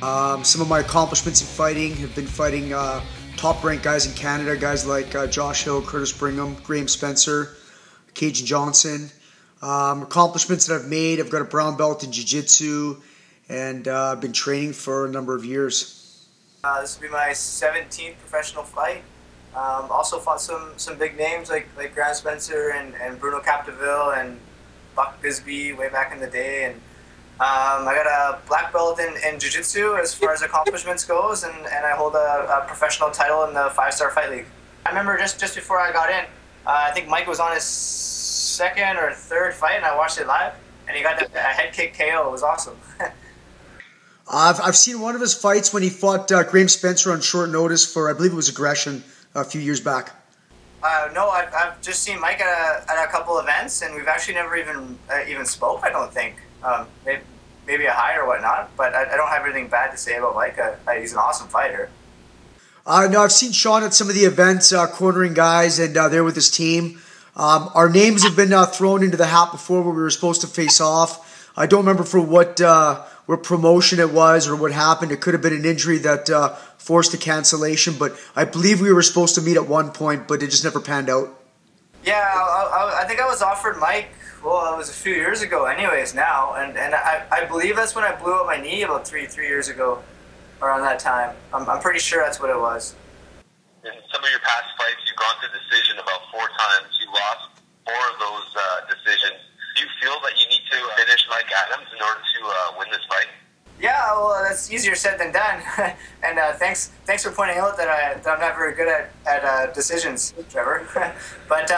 Some of my accomplishments in fighting have been fighting top-ranked guys in Canada, guys like Josh Hill, Curtis Brigham, Graham Spencer, Cajun Johnson. Accomplishments that I've made, I've got a brown belt in Jiu-Jitsu, and I've been training for a number of years. This will be my 17th professional fight. Also fought some big names like Graham Spencer and Bruno Capdeville and Buck Bisbee way back in the day. And I got a black belt in Jiu-Jitsu as far as accomplishments goes, and I hold a professional title in the 5-Star Fight League. I remember just before I got in, I think Mike was on his second or third fight, and I watched it live, and he got a head kick KO. It was awesome. I've seen one of his fights when he fought Graham Spencer on short notice for, I believe it was aggression, a few years back. No, I've just seen Mike at a couple events, and we've actually never even spoke, I don't think. Maybe a hi or whatnot, but I don't have anything bad to say about Mike. He's an awesome fighter. No, I've seen Sean at some of the events cornering guys, and there with his team. Our names have been thrown into the hat before where we were supposed to face off. I don't remember for what promotion it was or what happened. It could have been an injury that forced a cancellation, but I believe we were supposed to meet at one point, but it just never panned out. Yeah, I think I was offered Mike, well, it was a few years ago anyways now, and I believe that's when I blew up my knee about three years ago, around that time. I'm pretty sure that's what it was. In some of your past fights, you've gone to decision about 4 times. You lost 4 of those decisions. Do you feel that you need to finish like Adams in order to win this fight? Yeah, well, that's easier said than done. And thanks for pointing out that I'm not very good at decisions, Trevor. But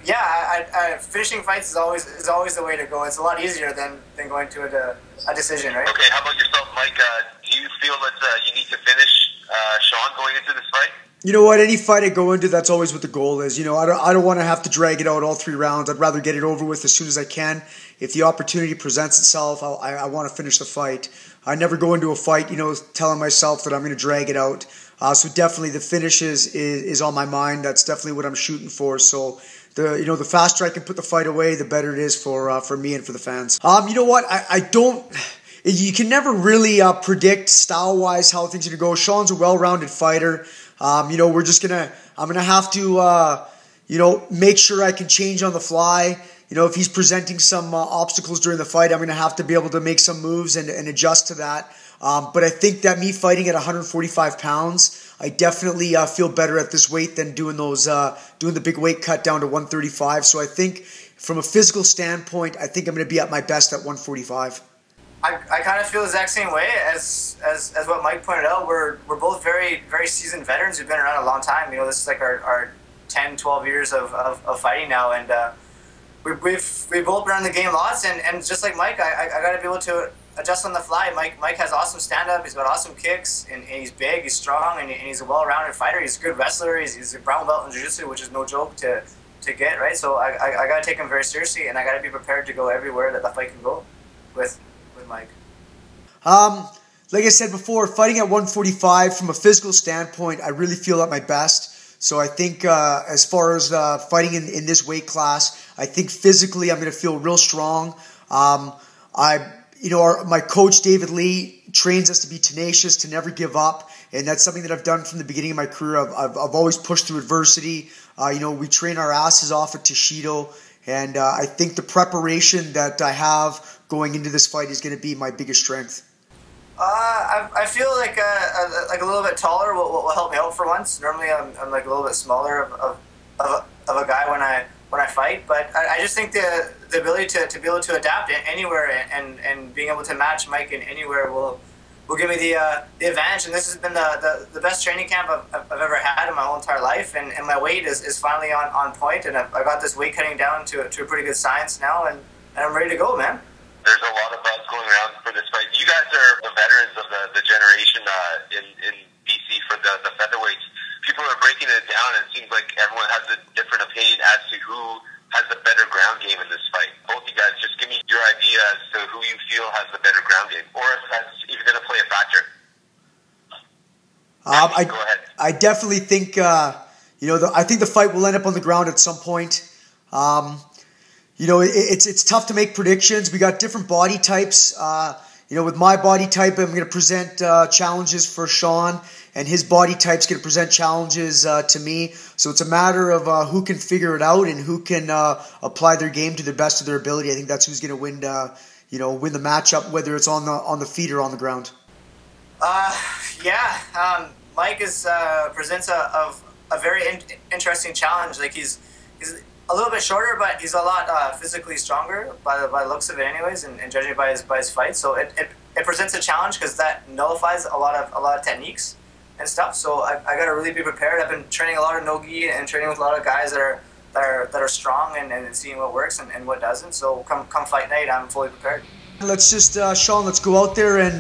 yeah, finishing fights is always the way to go. It's a lot easier than going to a decision, right? Okay, how about yourself, Mike? Do you feel that you need to finish Sean going into this fight? You know what? Any fight I go into, that's always what the goal is. You know, I don't want to have to drag it out all 3 rounds. I'd rather get it over with as soon as I can. If the opportunity presents itself, I want to finish the fight. I never go into a fight, you know, telling myself that I'm going to drag it out. So definitely the finish is on my mind. That's definitely what I'm shooting for. So the faster I can put the fight away, the better it is for me and for the fans. You know what? I don't. You can never really predict style-wise how things are going to go. Sean's a well-rounded fighter. You know, I'm gonna have to, you know, make sure I can change on the fly. You know, if he's presenting some obstacles during the fight, I'm gonna have to be able to make some moves and adjust to that. But I think that me fighting at 145 pounds, I definitely feel better at this weight than doing the big weight cut down to 135. So I think from a physical standpoint, I think I'm gonna be at my best at 145. I kind of feel the exact same way as what Mike pointed out. We're both very seasoned veterans who've been around a long time. You know, this is like our 10, 12 years of fighting now, and we've both been around the game lots. And just like Mike, I got to be able to adjust on the fly. Mike has awesome stand-up. He's got awesome kicks, and he's big, he's strong, and he's a well-rounded fighter. He's a good wrestler. He's a brown belt in jiu-jitsu, which is no joke to get, right? So I got to take him very seriously, and I got to be prepared to go everywhere that the fight can go with Mike. Like I said before, fighting at 145 from a physical standpoint, I really feel at my best. So I think as far as fighting in this weight class, I think physically I'm going to feel real strong. My coach David Lee trains us to be tenacious, to never give up, and that's something that I've done from the beginning of my career. I've always pushed through adversity. We train our asses off at Toshido, and I think the preparation that I have going into this fight is going to be my biggest strength. I feel like a little bit taller will help me out for once. Normally I'm like a little bit smaller of a guy when I fight, but I just think the ability to be able to adapt anywhere and being able to match Mike in anywhere will give me the advantage. And this has been the best training camp I've ever had in my whole entire life, and my weight is finally on point, and I got this weight cutting down to a pretty good science now, and I'm ready to go, man. There's a lot of buzz going around for this fight. You guys are the veterans of the generation in BC for the featherweights. People are breaking it down, and it seems like everyone has a different opinion as to who has the better ground game in this fight. Both you guys, just give me your idea as to who you feel has the better ground game, or if that's even going to play a factor. Go ahead. I definitely think, I think the fight will end up on the ground at some point. It's tough to make predictions. We got different body types. with my body type, I'm going to present challenges for Sean, and his body type's going to present challenges to me. So it's a matter of who can figure it out and who can apply their game to the best of their ability. I think that's who's going to win win the matchup, whether it's on the feet or on the ground. Mike presents a very interesting challenge. Like he's a little bit shorter, but he's a lot physically stronger by the looks of it, anyways, and judging by his fight. So it presents a challenge because that nullifies a lot of techniques and stuff. So I got to really be prepared. I've been training a lot of no-gi and training with a lot of guys that are strong and seeing what works and what doesn't. So come fight night, I'm fully prepared. Let's just Sean, let's go out there and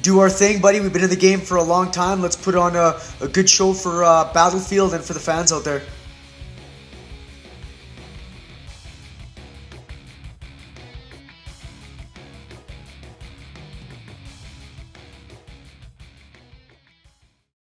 do our thing, buddy. We've been in the game for a long time. Let's put on a good show for Battlefield and for the fans out there.